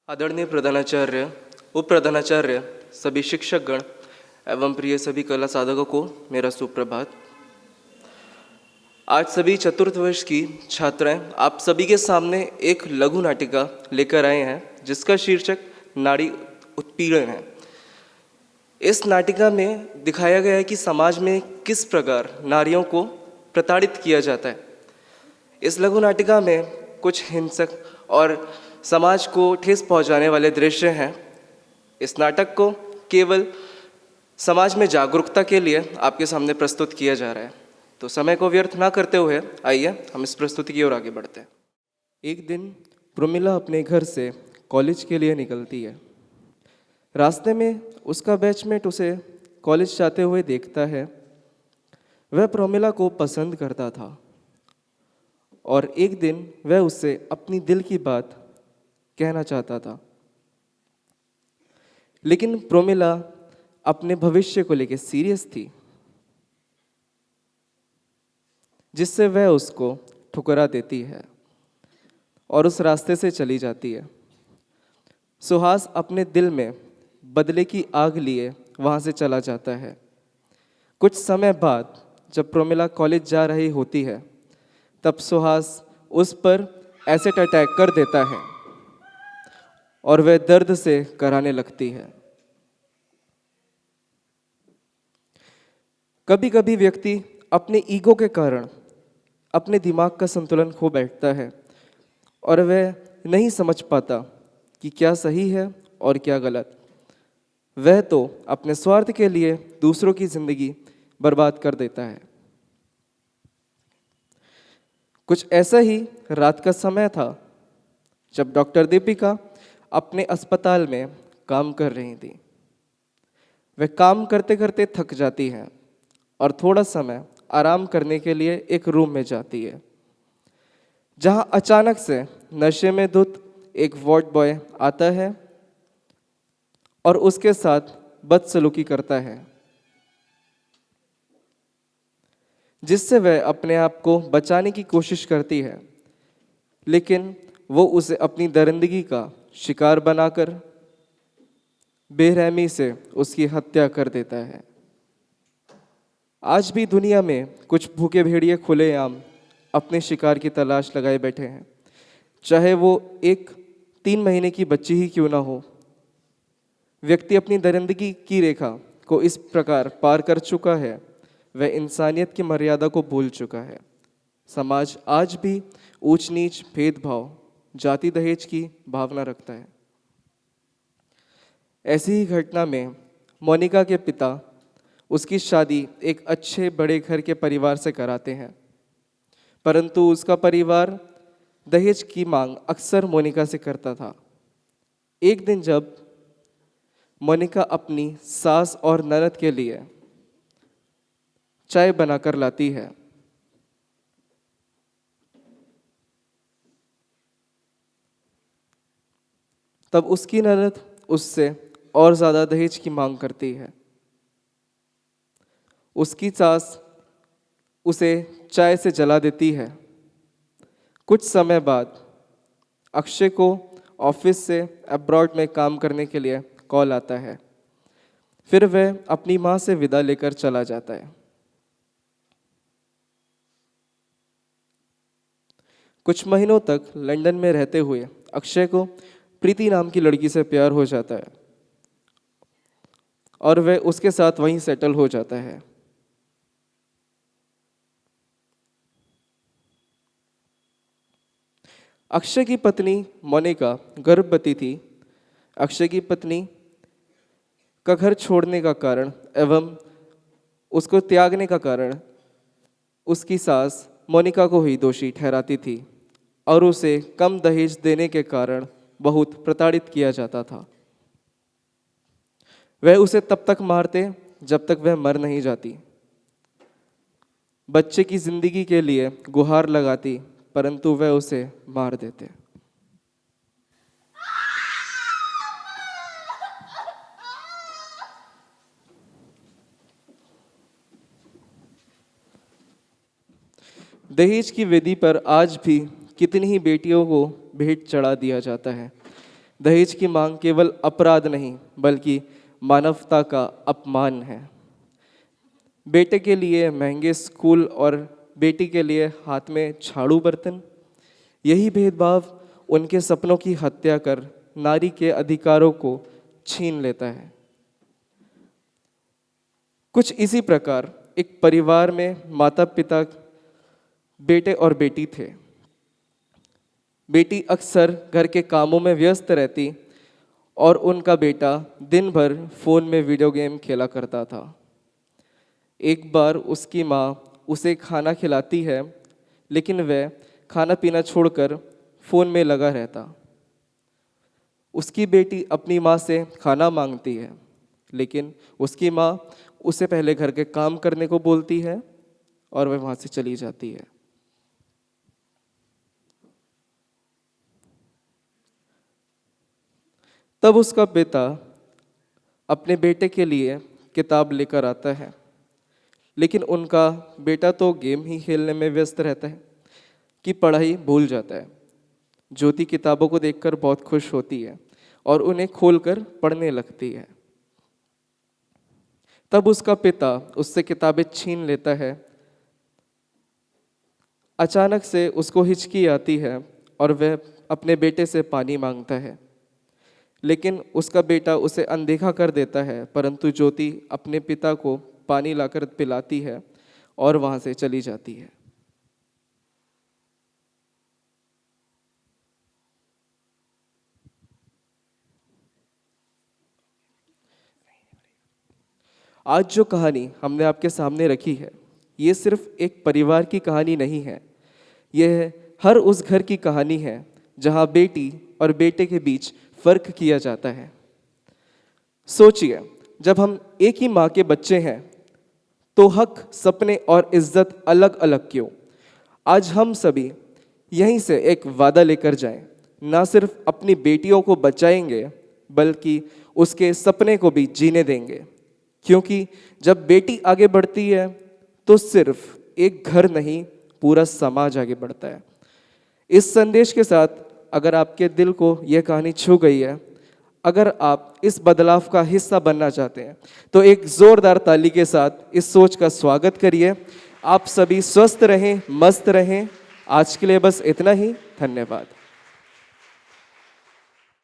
आदरणीय प्रधानाचार्य, उप प्रधानाचार्य, सभी शिक्षकगण एवं प्रिय सभी कला साधकों को मेरा सुप्रभात। आज सभी चतुर्थ वर्ष की छात्राएं आप सभी के सामने एक लघु नाटिका लेकर आए हैं जिसका शीर्षक नारी उत्पीड़न है। इस नाटिका में दिखाया गया है कि समाज में किस प्रकार नारियों को प्रताड़ित किया जाता है। इस लघु नाटिका में कुछ हिंसक और समाज को ठेस पहुंचाने वाले दृश्य हैं। इस नाटक को केवल समाज में जागरूकता के लिए आपके सामने प्रस्तुत किया जा रहा है। तो समय को व्यर्थ ना करते हुए आइए हम इस प्रस्तुति की ओर आगे बढ़ते हैं। एक दिन प्रोमिला अपने घर से कॉलेज के लिए निकलती है। रास्ते में उसका बैचमेट उसे कॉलेज जाते हुए देखता है। वह प्रोमिला को पसंद करता था और एक दिन वह उससे अपनी दिल की बात कहना चाहता था, लेकिन प्रोमिला अपने भविष्य को लेकर सीरियस थी, जिससे वह उसको ठुकरा देती है और उस रास्ते से चली जाती है। सुहास अपने दिल में बदले की आग लिए वहां से चला जाता है। कुछ समय बाद जब प्रोमिला कॉलेज जा रही होती है, तब सुहास उस पर एसिड अटैक कर देता है और वह दर्द से कराहने लगती है। कभी कभी व्यक्ति अपने ईगो के कारण अपने दिमाग का संतुलन खो बैठता है और वह नहीं समझ पाता कि क्या सही है और क्या गलत। वह तो अपने स्वार्थ के लिए दूसरों की जिंदगी बर्बाद कर देता है। कुछ ऐसा ही रात का समय था जब डॉक्टर दीपिका अपने अस्पताल में काम कर रही थी। वह काम करते करते थक जाती है और थोड़ा समय आराम करने के लिए एक रूम में जाती है, जहां अचानक से नशे में धुत एक वार्ड बॉय आता है और उसके साथ बदसलूकी करता है, जिससे वह अपने आप को बचाने की कोशिश करती है, लेकिन वो उसे अपनी दरिंदगी का शिकार बनाकर बेरहमी से उसकी हत्या कर देता है। आज भी दुनिया में कुछ भूखे भेड़िए खुलेआम अपने शिकार की तलाश लगाए बैठे हैं, चाहे वो एक 3 महीने की बच्ची ही क्यों ना हो। व्यक्ति अपनी दरिंदगी की रेखा को इस प्रकार पार कर चुका है, वह इंसानियत की मर्यादा को भूल चुका है। समाज आज भी ऊंच नीच, भेदभाव, जाति दहेज की भावना रखता है। ऐसी ही घटना में मोनिका के पिता उसकी शादी एक अच्छे बड़े घर के परिवार से कराते हैं, परंतु उसका परिवार दहेज की मांग अक्सर मोनिका से करता था। एक दिन जब मोनिका अपनी सास और ननद के लिए चाय बनाकर लाती है, तब उसकी ननद उससे और ज्यादा दहेज की मांग करती है। उसकी सास उसे चाय से जला देती है। कुछ समय बाद अक्षय को ऑफिस से अब्रॉड में काम करने के लिए कॉल आता है। फिर वह अपनी मां से विदा लेकर चला जाता है। कुछ महीनों तक लंदन में रहते हुए अक्षय को प्रीति नाम की लड़की से प्यार हो जाता है और वह उसके साथ वहीं सेटल हो जाता है। अक्षय की पत्नी मोनिका गर्भवती थी। अक्षय की पत्नी का घर छोड़ने का कारण एवं उसको त्यागने का कारण उसकी सास मोनिका को ही दोषी ठहराती थी और उसे कम दहेज देने के कारण बहुत प्रताड़ित किया जाता था। वह उसे तब तक मारते जब तक वह मर नहीं जाती। बच्चे की जिंदगी के लिए गुहार लगाती, परंतु वह उसे मार देते। दहेज की वेदी पर आज भी कितनी ही बेटियों को भेंट चढ़ा दिया जाता है। दहेज की मांग केवल अपराध नहीं बल्कि मानवता का अपमान है। बेटे के लिए महंगे स्कूल और बेटी के लिए हाथ में झाड़ू बर्तन, यही भेदभाव उनके सपनों की हत्या कर नारी के अधिकारों को छीन लेता है। कुछ इसी प्रकार एक परिवार में माता पिता, बेटे और बेटी थे। बेटी अक्सर घर के कामों में व्यस्त रहती और उनका बेटा दिन भर फोन में वीडियो गेम खेला करता था। एक बार उसकी माँ उसे खाना खिलाती है, लेकिन वह खाना पीना छोड़कर फोन में लगा रहता। उसकी बेटी अपनी माँ से खाना मांगती है, लेकिन उसकी माँ उसे पहले घर के काम करने को बोलती है और वह वहाँ से चली जाती है। तब उसका पिता अपने बेटे के लिए किताब लेकर आता है, लेकिन उनका बेटा तो गेम ही खेलने में व्यस्त रहता है कि पढ़ाई भूल जाता है। ज्योति किताबों को देखकर बहुत खुश होती है और उन्हें खोलकर पढ़ने लगती है। तब उसका पिता उससे किताबें छीन लेता है। अचानक से उसको हिचकी आती है और वह अपने बेटे से पानी मांगता है, लेकिन उसका बेटा उसे अनदेखा कर देता है। परंतु ज्योति अपने पिता को पानी लाकर पिलाती है और वहां से चली जाती है। आज जो कहानी हमने आपके सामने रखी है, ये सिर्फ एक परिवार की कहानी नहीं है। यह हर उस घर की कहानी है जहां बेटी और बेटे के बीच फर्क किया जाता है। सोचिए, जब हम एक ही माँ के बच्चे हैं तो हक, सपने और इज्जत अलग अलग क्यों? आज हम सभी यहीं से एक वादा लेकर जाएं, ना सिर्फ अपनी बेटियों को बचाएंगे बल्कि उसके सपने को भी जीने देंगे। क्योंकि जब बेटी आगे बढ़ती है तो सिर्फ एक घर नहीं, पूरा समाज आगे बढ़ता है। इस संदेश के साथ अगर आपके दिल को यह कहानी छू गई है, अगर आप इस बदलाव का हिस्सा बनना चाहते हैं, तो एक जोरदार ताली के साथ इस सोच का स्वागत करिए। आप सभी स्वस्थ रहें, मस्त रहें। आज के लिए बस इतना ही। धन्यवाद।